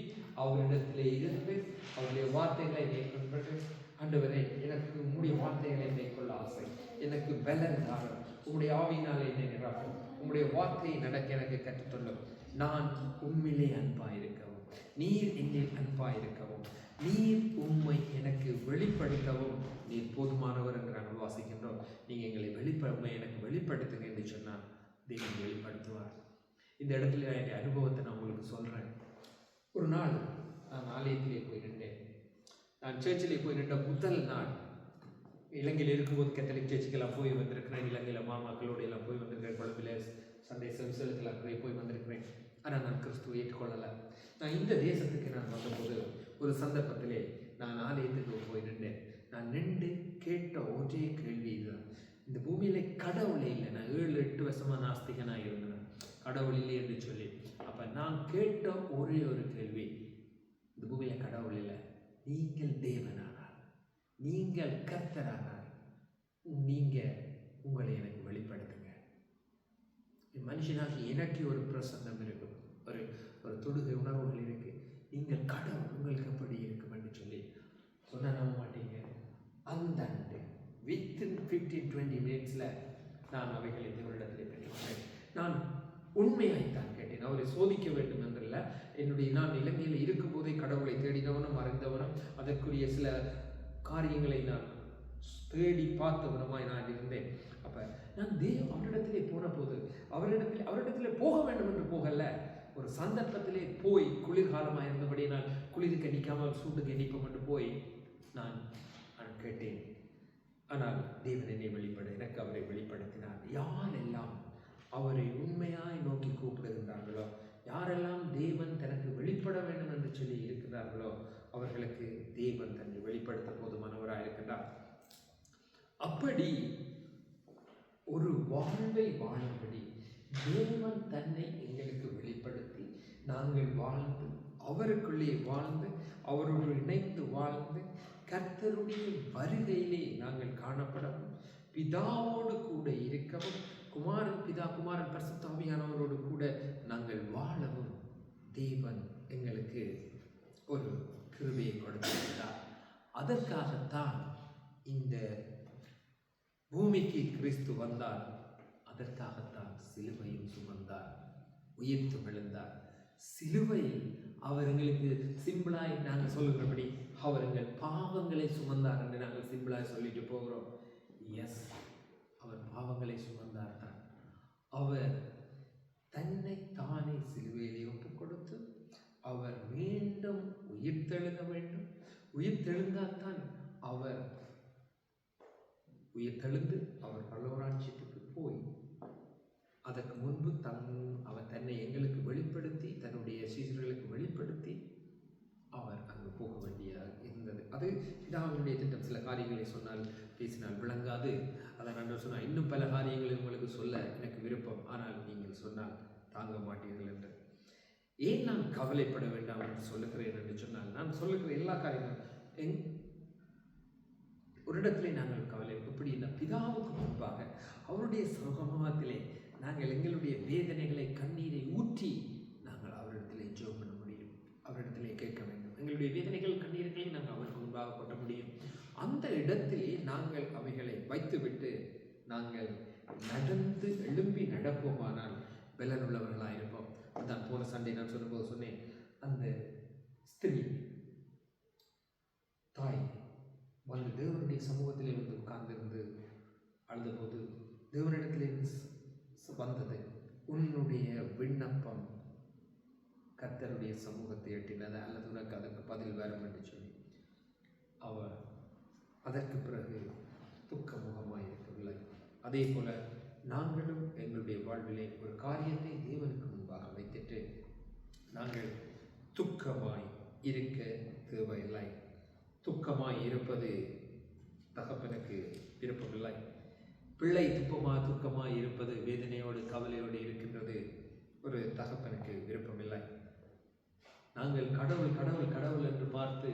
அவரிடத்திலே இருந்து அவருடைய வார்த்தைகளை மேற்கொண்டு, ஆண்டவரே எனக்கு உம்முடைய வார்த்தைகளை மேற்கொள்ள ஆசை, எனக்கு பலன் தாரும், உம்முடைய ஆவியினாலே என்னை நிரப்பும், உம்முடைய வார்த்தையை நடக்க எனக்கு கற்றுத்தள்ளும், நான் உம்மிலே அன்பாயிருக்கவும், நீர் என்னில் அன்பாயிருக்கவும், நீர் உம்மை எனக்கு வெளிப்படுத்தவும் நீர் போதுமானவர் என்று நாங்கள் வாசிக்கின்றோம். நீங்கள் எங்களை எனக்கு வெளிப்படுத்துங்க என்று சொன்னால் தேவன் வெளிப்படுத்துவார். இந்த இடத்துல என்னுடைய அனுபவத்தை நான் உங்களுக்கு சொல்கிறேன். ஒரு நாள் நான் ஆலயத்திலே போய் நின்றேன். நான் சர்ச்சிலே போய் நின்ற முதல் நாள், இலங்கையில் இருக்கும்போது கேத்தலிக் சர்ச்சுக்கெல்லாம் போய் வந்திருக்கிறேன். இலங்கையில் மாமாக்களோடு எல்லாம் போய் வந்திருக்கிறேன். கொழும்பில் சண்டே சர்வீஸ்களுக்கெல்லாம் போய் வந்திருக்கிறேன். ஆனால் நான் கிறிஸ்துவை ஏற்றுக்கொள்ளலை. நான் இந்த தேசத்துக்கு நான் வந்தபோது ஒரு சந்தர்ப்பத்திலே நான் ஆலயத்துக்கு போய் நின்றேன். நான் நின்று கேட்ட ஒரே கேள்வி இதுதான், இந்த பூமியில கடவுளே இல்லை. நான் 7-8 வருஷமாக நாஸ்திகனாக இருந்தேன், கடவுள் இல்லை என்று சொல்லி. அப்போ நான் கேட்ட ஒரே ஒரு கேள்வி, இந்த பூமியில கடவுள் இல்லை, நீங்கள் தேவனானார், நீங்கள் கர்த்தரானார், நீங்கள் உங்களை எனக்கு வெளிப்படுத்துங்க. மனுஷனாகி எனக்கு ஒரு பிரசன்னம் இருக்கும், ஒரு தொடுகை உணர்வுகள் இருக்கு. நீங்கள் கடவுள் உங்களுக்கு எப்படி இருக்கும் என்று சொல்லி சொன்ன நம்ப மாட்டீங்க. அந்த வித்தின் 15-20 மினிட்ஸில் நான் அவைகளை தேவனிடத்தில் பெற்றுக்கொண்டேன். நான் உண்மையாய்த்தான் கேட்டேன். அவரை சோதிக்க வேண்டும் என்றல்ல. நான் இலங்கையில் இருக்கும்போதே கடவுளை தேடினவனும் அறிந்தவனும் அதற்குரிய சில காரியங்களை நான் தேடி பார்த்தவனுமாய் நான் இருந்தேன். அப்போ நான் அவரிடத்திலே போன போது அவரிடத்திலே போக வேண்டும் என்று போகல, ஒரு சந்தர்ப்பத்திலே போய், குளிர்காலமாக இருந்தபடி நான் குளிருக்கு நிற்காமல் சூட்டுக்கு நிற்போம் என்று போய் நான் கேட்டேன். ஆனால் தேவன் என்னை எனக்கு அவரை வெளிப்படுத்தினார். யாரெல்லாம் அவரை உண்மையாய் நோக்கி கூப்பிடுகின்றார்களோ, யாரெல்லாம் தேவன் தனக்கு வெளிப்பட வேண்டும் என்று சொல்லி இருக்கிறார்களோ, அவர்களுக்கு தேவன் தன்னை வெளிப்படுத்த போதுமானவராக இருக்கின்றார். அப்படி ஒரு வாழ்வை வாழும்படி தேவன் தன்னை எங்களுக்கு வெளிப்படுத்தி நாங்கள் வாழ்ந்து அவருக்குள்ளே வாழ்ந்து அவரோடு இணைந்து வாழ்ந்து கர்த்தருடைய வருகையிலே நாங்கள் காணப்படவும், பிதாவோடு கூட இருக்கவும், குமாரன் பரிசுத்த ஆவியானவரோடு கூட நாங்கள் வாழவும் தேவன் எங்களுக்கு ஒரு கிருபையை கொடுத்திருக்கிறார். அதற்காகத்தான் இந்த பூமிக்கு கிறிஸ்து வந்தார். அதற்காகத்தான் சிலுவையும் சுமந்தார், உயிர்த்து விழுந்தார். சிலுவையில் அவர் எங்களுக்கு சிம்பிளாய் நாங்கள் சொல்லுகிறபடி அவர் எங்கள் பாவங்களை சுமந்தார் என்று நாங்கள் சிம்பிளாய் சொல்லிட்டு போகிறோம். எஸ், அவர் பாவங்களை சுமந்தார் தான். அவர் தன்னை தானே சிலுவையிலே ஒப்பு கொடுத்து அவர் மீண்டும் உயிர்த்தெழுத வேண்டும். உயிர்த்தெழுந்தால்தான் அவர் உயிர்த்தெழுந்து அவர் பரலோகராஜ்யத்துக்கு போய் அதற்கு முன்பு அவர் தன்னை எங்களுக்கு வெளிப்படுத்தி தன்னுடைய சீஷர்களுக்கு வெளிப்படுத்தி அவர் அங்கு போக வேண்டியதாக இருந்தது. அது பிதாவினுடைய திட்டம். சில காரியங்களை சொன்னால் பேசினால் விளங்காது. அதை நான் சொன்னால் இன்னும் பல காரியங்களை உங்களுக்கு சொல்ல எனக்கு விருப்பம், ஆனால் நீங்கள் சொன்னால் தாங்க மாட்டீர்கள் என்று. ஏன் நான் கவலைப்பட வேண்டாம் என்று சொல்லுகிறேன் என்று சொன்னால், நான் சொல்லுகிற எல்லா காரியங்களும் ஒரு இடத்திலே நாங்கள் கவலை எப்படி இந்த பிதாவுக்கு முன்பாக அவருடைய சமூகத்திலே நாங்கள் எங்களுடைய வேதனைகளை கண்ணீரை ஊற்றி நாங்கள் அவரிடத்திலே ஜெபம் பண்ண முடியும், அவரிடத்திலே கேட்க வேண்டும். எங்களுடைய வேதனைகள் கண்ணீர்களை நாங்கள் அவருக்கு முன்பாக கொட்ட முடியும். அந்த இடத்திலே நாங்கள் அவைகளை வைத்துவிட்டு நாங்கள் நடந்து எழும்பி நடப்போமானால் பலனுள்ளவர்களாக இருப்போம். அதான் போன சண்டே நான் சொல்லும்போது சொன்னேன், அந்த ஸ்திரீ தாய் வந்து தேவனுடைய சமூகத்திலே வந்து உட்கார்ந்திருந்து அழுதபோது தேவனிடத்திலே வந்தது, உன்னுடைய விண்ணப்பம் கர்த்தருடைய சமூகத்தை எட்டினது, அல்லது உனக்கு அதற்கு பதில் வரும் என்று சொல்லி அவர் அதற்கு பிறகு துக்கமுகமாக இருக்கவில்லை. அதே போல நாங்களும் எங்களுடைய வாழ்விலே ஒரு காரியத்தை தேவனுக்கு முன்பாக வைத்துட்டு நாங்கள் துக்கமாய் இருக்க தேவையில்லை. துக்கமாய் இருப்பது தகப்பனுக்கு விருப்பமில்லை. பிள்ளை துக்கமாய் இருப்பது, வேதனையோடு கவலையோடு இருக்கின்றது ஒரு தகப்பனுக்கு விருப்பமில்லை. நாங்கள் கடவுள் கடவுள் கடவுள் என்று பார்த்து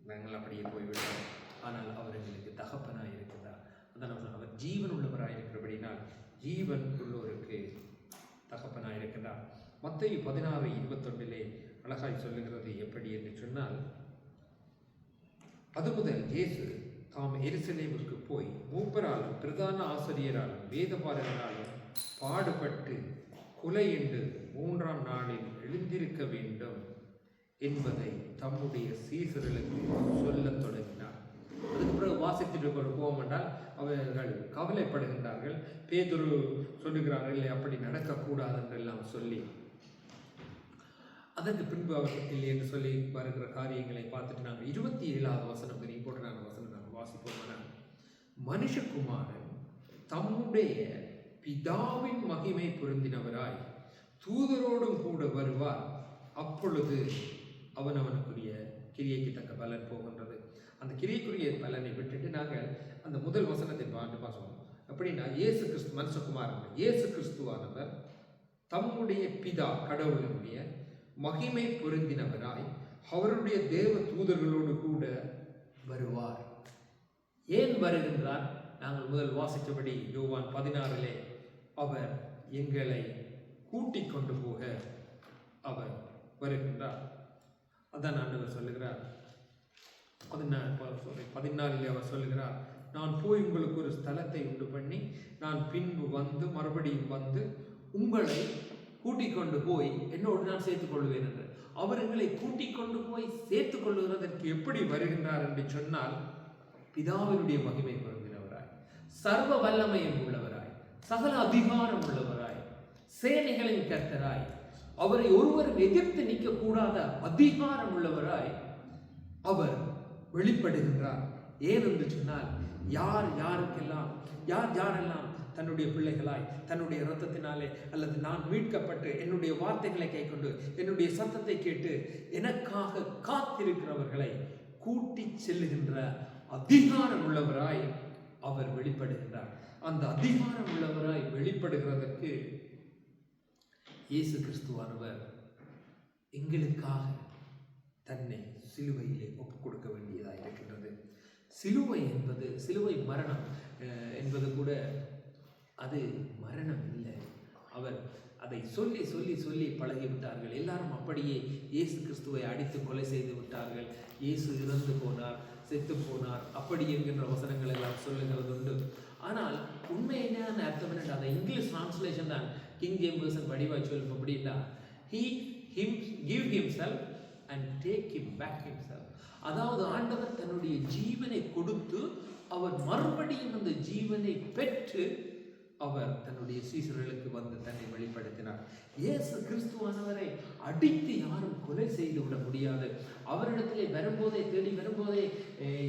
நாங்கள் அப்படியே போய்விட்டோம். ஆனால் அவர் எங்களுக்கு தகப்பனாய் இருக்கின்றார். அதான் அவர் ஜீவன் உள்ளவராய் இருக்கிறபடினால் ஜீவன் உள்ளோருக்கு தகப்பனாய் இருக்கின்றார். மத்தேயு 16:21 அழகாய் சொல்லுகிறது எப்படி என்று சொன்னால், அது முதல் இயேசு தாம் எருசலேமுக்கு போய் மூப்பராலும் பிரதான ஆசிரியராலும் வேதபாரகராலும் பாடுபட்டு கொலையுண்டு 3ஆம் நாளில் எழுந்திருக்க வேண்டும் என்பதை தம்முடைய சீசர்களுக்கு சொல்லத் தொடங்கினார். அதுக்கு பிறகு வாசித்துட்டு போவோம் என்றால் அவர்கள் கவலைப்படுகின்றார்கள். பேதுரு சொல்லுகிறார்கள், இல்லை அப்படி நடக்கக்கூடாது என்றெல்லாம் சொல்லி அதற்கு பின்பு அவர் இல்லை என்று சொல்லி வருகிற காரியங்களை பார்த்துட்டு நாங்கள் 27வது வசனம், வெரி இம்பார்ட்டன்டான வசனம் நாங்கள் வாசிப்போம். மனுஷகுமாரன் தம்முடைய பிதாவின் மகிமை பொருந்தினவராய் தூதரோடும் கூட வருவார், அப்பொழுது அவனவனுக்குரிய கிரியைக்கு தக்க பலன் போகின்றது. அந்த கிரியைக்குரிய பலனை விட்டுட்டு நாங்கள் அந்த முதல் வசனத்தை பார்ப்போம். அப்படின்னா இயேசு கிறிஸ்து மனுஷகுமாரன், இயேசு கிறிஸ்துவானவர் தம்முடைய பிதா கடவுளுடைய மகிமை பொருந்தினவராய் அவருடைய தேவ தூதர்களோடு கூட வருவார். ஏன் வருகின்றார்? நாங்கள் முதல் வாசித்தபடி யோவான் 16 அவர் எங்களை கூட்டிக் கொண்டு போக அவர் வருகின்றார். அதான் ஆண்டவர் சொல்லுகிறார். 14 அவர் சொல்லுகிறார், நான் போய் உங்களுக்கு ஒரு ஸ்தலத்தை உண்டு பண்ணி நான் பின்பு வந்து மறுபடியும் வந்து உங்களை கூட்டிக் கொண்டு போய் என்னோடு நான் சேர்த்துக் கொள்வேன் என்று. அவர் எங்களை கூட்டிக் கொண்டு போய் சேர்த்துக் கொள்ளுவதற்கு எப்படி வருகின்றார் என்று சொன்னால், பிதாவினுடைய மகிமை பொருந்தினவராய், சர்வ வல்லமையும் உள்ளவராய், சகல அதிகாரம் உள்ளவராய், சேனைகளின் கர்த்தராய், அவரை ஒருவரும் எதிர்த்து நிற்க கூடாத அதிகாரம் உள்ளவராய் அவர் வெளிப்படுகின்றார். ஏன் என்று சொன்னால், யாரெல்லாம் தன்னுடைய பிள்ளைகளாய் தன்னுடைய இரத்தத்தினாலே அல்லது நான் மீட்கப்பட்டு என்னுடைய வார்த்தைகளை கைக்கொண்டு என்னுடைய சத்தத்தை கேட்டு எனக்காக காத்திருக்கிறவர்களை கூட்டி செல்லுகின்ற அதிகாரம் உள்ளவராய் அவர் வெளிப்படுகின்றார். அந்த அதிகாரம் உள்ளவராய் வெளிப்படுகிறதற்கு இயேசு கிறிஸ்துவானவர் எங்களுக்காக தன்னை சிலுவையிலே ஒப்புக் கொடுக்க வேண்டியதாக இருக்கின்றது. சிலுவை மரணம் என்பது கூட அது மரணம் இல்லை. அவர் அதை சொல்லி சொல்லி சொல்லி பழகிவிட்டார்கள். எல்லாரும் அப்படியே இயேசு கிறிஸ்துவை அடித்து கொலை செய்து விட்டார்கள். இயேசு இறந்து போனார், செத்து போனார், அப்படி என்கின்ற வசனங்கள் எல்லாம் சொல்லுகிறது உண்டு. ஆனால் உண்மையான அர்த்தம் என்ன? அந்த இங்கிலீஷ் டிரான்ஸ்லேஷன் தான் கிங் ஜேம்ஸ் வெர்ஷன் வடிவாய் சொல்லும். அப்படின்னா give himself and take him back himself. அதாவது ஆண்டவர் தன்னுடைய ஜீவனை கொடுத்து அவர் மறுபடியும் அந்த ஜீவனை பெற்று அவர் தன்னுடைய சீசர்களுக்கு வந்து தன்னை வெளிப்படுத்தினார். இயேசு கிறிஸ்துவானவரை அடித்து யாரும் கொலை செய்து விட முடியாது. அவரிடத்திலே வரும்போதே தேடி வரும்போதே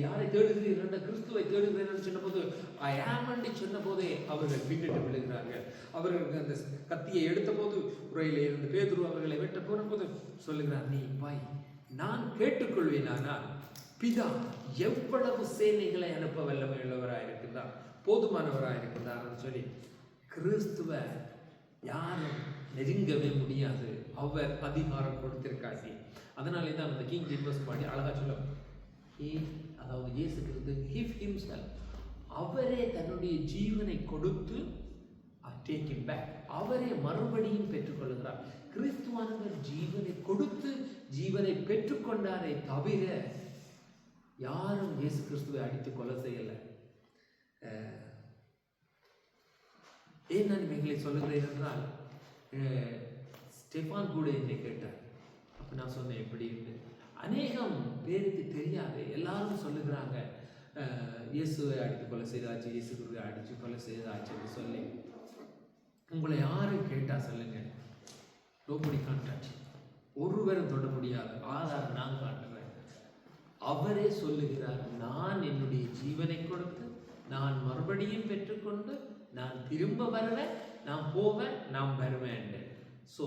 யாரை தேடுகிறீர்கள்? கிறிஸ்துவை தேடுகிறீர்கள் சொன்னபோது ஐ ஆம் என்று சொன்ன போதே அவர்கள் பின்னிட்டு விழுகிறார்கள். அவர்கள் அந்த கத்தியை எடுத்த போது உரையிலே இருந்து பேதுரு அவர்களை வெட்ட போன போது சொல்லுகிறார், நீ பாய், நான் கேட்டுக்கொள்வேன், ஆனால் பிதா எவ்வளவு சேனைகளை அனுப்ப வல்லமையுள்ளவராயிருக்கிறார், போதுமானவராயிருக்கிறார் சொல்லி கிறிஸ்துவ யாரும் நெருங்கவே முடியாது. அவர் அதிகாரம் கொடுத்திருக்காட்டி. அதனாலே தான் அந்த கிங் ஜேம்ஸ் பாடி அழகா சொல்லும், அதாவது இயேசு கிறிஸ்து ஹிவ் ஹிம்செல்ஃப், அவரே தன்னுடைய ஜீவனை கொடுத்து டேக் ஹிம் பேக், அவரே மறுபடியும் பெற்றுக்கொள்கிறார். கிறிஸ்துவானவர் ஜீவனை கொடுத்து ஜீவனை பெற்றுக்கொண்டாரே தவிர யாரும் இயேசு கிறிஸ்துவை அடித்து கொலை செய்யலை. ஏன் நான் இவைகளை சொல்லுகிறேன் என்றால், ஸ்டெஃபான் கூட என்னை கேட்டார். அப்போ நான் சொன்னேன் எப்படி இருந்து. அநேகம் பேருக்கு தெரியாது. எல்லாரும் சொல்லுகிறாங்க இயேசுவை அடித்து கொலை செய்தாச்சு, இயேசு குருவை அடித்து கொலை செய்தாச்சுன்னு சொல்லி. உங்களை யாரும் கேட்டா சொல்லுங்க, நோபடி கான்டாக்ட், ஒருவரும் தொட முடியாது. ஆதாரம் நான் காட்டுறேன். அவரே சொல்லுகிறார், நான் என்னுடைய ஜீவனை கொடுத்து நான் மறுபடியும் பெற்றுக்கொண்டு நான் திரும்ப வருவேன், நான் போவேன், நான் வருவேன். ஸோ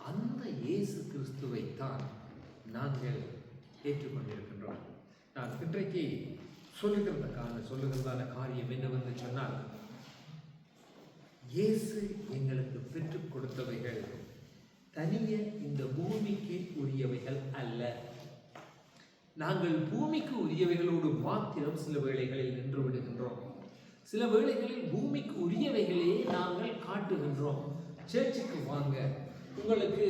அந்த இயேசு கிறிஸ்துவை தான் நாங்கள் ஏற்றுக்கொண்டிருக்கின்றோம். நான் இன்றைக்கு சொல்லுகிறதான காரியம் என்னவென்று சொன்னால், இயேசு எங்களுக்கு பெற்றுக் கொடுத்தவைகள் தனியே இந்த பூமிக்கு உரியவைகள் அல்ல. நாங்கள் பூமிக்கு உரியவைகளோடு மாத்திரம் சில வேளைகளில் நின்று விடுகின்றோம். சில வேளைகளில் பூமிக்கு உரியவைகளையே நாங்கள் காட்டுகின்றோம். சேர்ச்சுக்கு வாங்க, உங்களுக்கு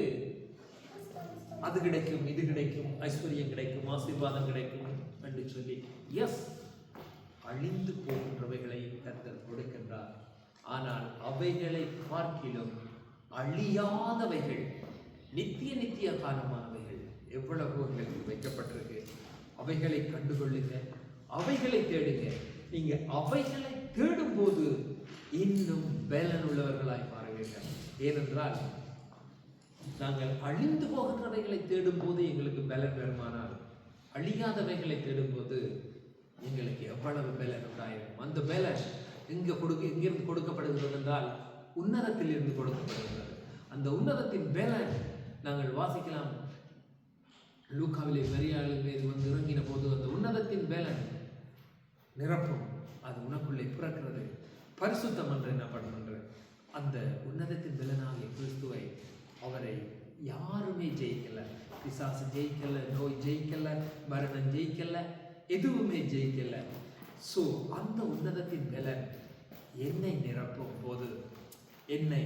அது கிடைக்கும், இது கிடைக்கும், ஐஸ்வர்யம் கிடைக்கும், ஆசீர்வாதம் கிடைக்கும் என்று சொல்லி எஸ், அழிந்து போகின்றவைகளை கர்த்தர் கொடுக்கின்றார். ஆனால் அவைகளை பார்க்கிலும் அழியாதவைகள், நித்திய காலமானவைகள் எவ்வளவோ எங்களுக்கு வைக்கப்பட்டிருக்கு. அவைகளை கண்டுகொள்ளுங்க, அவைகளை தேடுங்க. நீங்க அவைகளை தேடும் போது இன்னும் பலனுள்ளவர்களாய் மாறுவீர்கள். ஏனென்றால் நாங்கள் அழிந்து போகின்றவைகளை தேடும் போது எங்களுக்கு பலன் வருமானால், அழியாதவைகளை தேடும் போது எங்களுக்கு எவ்வளவு பலன் உண்டாயிருக்கும். அந்த பலன் எங்கிருந்து கொடுக்கப்படுகிறது என்றால் உன்னதத்தில் இருந்து கொடுக்கப்படுகிறது. அந்த உன்னதத்தின் பலன் நாங்கள் வாசிக்கலாம். லூக்காவிலே மரியாளின் மீது வந்து இறங்கின போது அந்த உன்னதத்தின் பலன் நிரப்பும், அது உனக்குள்ளே பிறக்கிறது. பரிசுத்தம் என்று என்ன பண்ணுகின்ற அந்த உன்னதத்தின் பலனாகிய கிறிஸ்துவை, அவரை யாருமே ஜெயிக்கல. பிசாசு ஜெயிக்கல, நோய் ஜெயிக்கல, மரணம் ஜெயிக்கல, எதுவுமே ஜெயிக்கல. ஸோ அந்த உன்னதத்தின் பலன் என்னை நிரப்பும் போது என்னை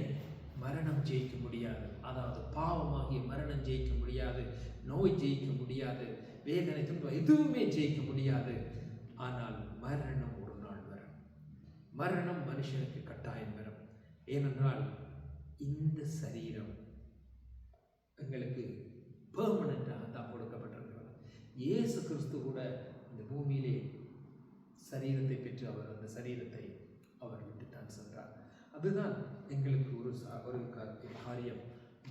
மரணம் ஜெயிக்க முடியாது. அதாவது பாவமாகிய மரணம் ஜெயிக்க முடியாது, நோய் ஜெயிக்க முடியாது, வேதனை துன்பம் எதுவுமே ஜெயிக்க முடியாது. ஆனால் மரணம் ஒரு நாள் வரும். மரணம் மனுஷனுக்கு கட்டாயம் வரும். ஏனென்றால் இந்த சரீரம் எங்களுக்கு பெர்மனண்டாக தான் கொடுக்கப்பட்டிருக்கிறது. இயேசு கிறிஸ்து கூட இந்த பூமியிலே சரீரத்தை பெற்று அவர் அந்த சரீரத்தை அவர் விட்டுத்தான் சென்றார். அதுதான் எங்களுக்கு ஒரு காரியம்.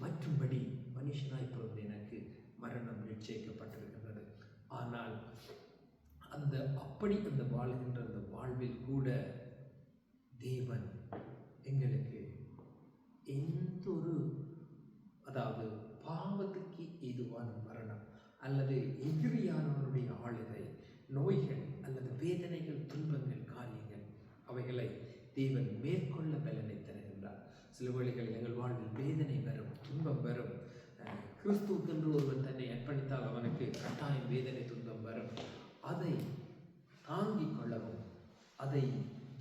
மற்றும்படி மனுஷனாய் பிறந்த எனக்கு மரணம் நிச்சயிக்கப்பட்டிருக்கிறது. ஆனால் அந்த வாழ்கின்ற அந்த வாழ்வில் கூட தேவன் எங்களுக்கு எந்த ஒரு, அதாவது பாவத்துக்கு ஏதுவான மரணம் அல்லது எதிரியானவருடைய ஆளுகை, நோய்கள் அல்லது வேதனைகள், துன்பங்கள், காரியங்கள், அவைகளை தேவன் மேற்கொள்ள பலனை தருகின்றார். சில வேளைகளில் எங்கள் வாழ்வில் வேதனை வரும், துன்பம் வரும். கிறிஸ்துவுக்கென்று ஒருவன் தன்னை அர்ப்பணித்தால் அவனுக்கு கட்டாயம் வேதனை, துன்பம் வரும். அதை தாங்கிக் கொள்ளவும், அதை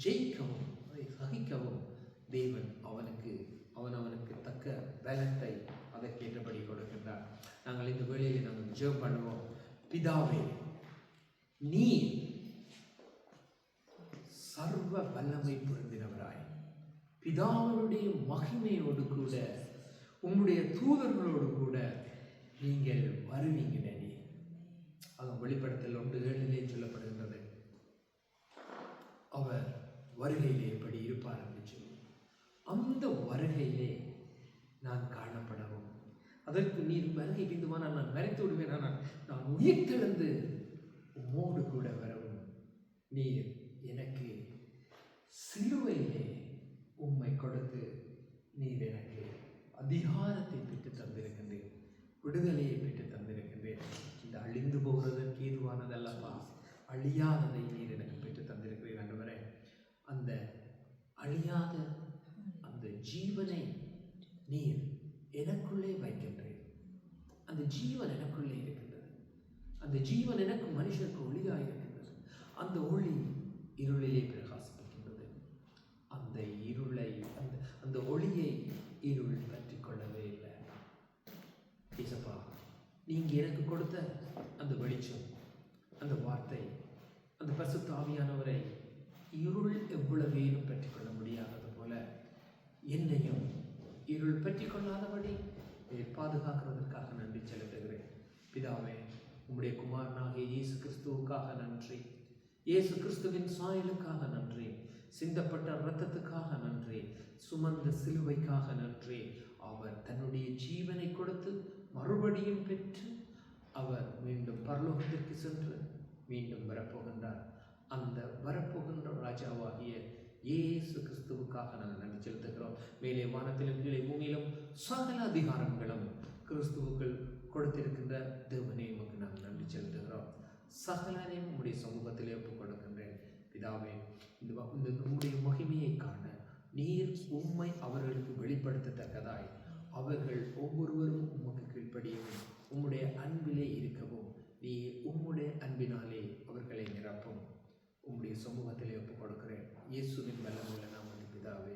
ஜெயிக்கவும், அதை சகிக்கவும் தேவன் அவனுக்கு பலத்தை அதற்கேற்றபடி கொடுக்கின்றார். நாங்கள் இந்த வேளையிலே நாங்கள் ஜெபம் பண்ணுவோம். பிதாவே, நீர் சர்வ வல்லமை பொருந்தினவராய் பிதாவுடைய மகிமையோடு கூட உம்முடைய தூதர்களோடு கூட நீங்கள் வருவீங்க. அதன் வெளிப்படுத்தல் 1:7 சொல்லப்படுகின்றது, அவர் வருகையிலே எப்படி இருப்பார் என்று சொல்லி. அந்த வருகையிலே நான் காணப்படவும், அதற்கு நீர் வருகை பிந்துவானால் நான் மறைத்து விடுவேன், ஆனால் நான் உயிர்த்தெழுந்து உம்மோடு கூட வரவும் நீர் எனக்கு சிலுவையிலே உம்மை கொடுத்து நீர் எனக்கு அதிகாரத்தை பெற்று தந்திருக்கின்றேன், விடுதலையை பெற்று தந்திருக்கின்றேன். இந்த அழிந்து போகிறதற்கு ஏதுவானதல்லப்பா, அழியாததை நீர் எனக்கு பெற்று தந்திருக்கிறீர் ஆண்டவரே. அந்த அழியாத அந்த ஜீவனை நீர் எனக்குள்ளே வைக்கின்றேன். அந்த ஜீவன் எனக்குள்ளே இருக்கின்றது. அந்த ஜீவன் எனக்கு மனுஷனுக்கு ஒளியாக இருக்கின்றது. அந்த ஒளி இருளிலே பிரகாசிக்கின்றது. அந்த இருளை அந்த ஒளியை இருள் பற்றி கொள்ளவே இல்லை. இயேசுப்பா, நீங்க எனக்கு கொடுத்த அந்த வெளிச்சம், அந்த வார்த்தை, அந்த பரிசுத்த ஆவியானவரை இருள் எவ்வளவேனும் பற்றி கொள்ள முடியாதது போல என்னையும் இருள் பற்றி கொள்ளாதபடி பாதுகாக்கிறதற்காக நன்றி செலுத்துகிறேன். பிதாவே, உம்முடைய குமாரனாகிய இயேசு கிறிஸ்துவுக்காக நன்றி. இயேசு கிறிஸ்துவின் சாயலுக்காக நன்றி. சிந்தப்பட்ட இரத்தத்துக்காக நன்றி. சுமந்த சிலுவைக்காக நன்றி. அவர் தன்னுடைய ஜீவனை கொடுத்து மறுபடியும் பெற்று அவர் மீண்டும் பரலோகத்திற்கு சென்று மீண்டும் வரப்போகின்றார். அந்த வரப்போகின்ற ராஜாவாகிய இயேசு கிறிஸ்துவுக்காக நாங்கள் நன்றி செலுத்துகிறோம். மேலே வானத்திலும் கீழே பூமியிலும் சகல அதிகாரங்களும் கிறிஸ்துவுக்குள் கொடுத்திருக்கின்ற தேவனே, உமக்கு நாங்கள் நன்றி செலுத்துகிறோம். சகலனையும் உம்முடைய சமூகத்திலே ஒப்புக் கொடுக்கின்றேன். பிதாவே, இந்த உம்முடைய மகிமையை காண நீர் உம்மை அவர்களுக்கு வெளிப்படுத்தத்தக்கதாய் அவர்கள் ஒவ்வொருவரும் உமக்கு கீழ்ப்படியவும் உம்முடைய அன்பிலே இருக்கவும் நீ உம்முடைய அன்பினாலே அவர்களை நிரப்பும். உம்முடைய சமூகத்திலே ஒப்புக் கொடுக்கிறேன். இயேசுவின் வல்லமையுள்ள நாமத்தில் பிதாவே.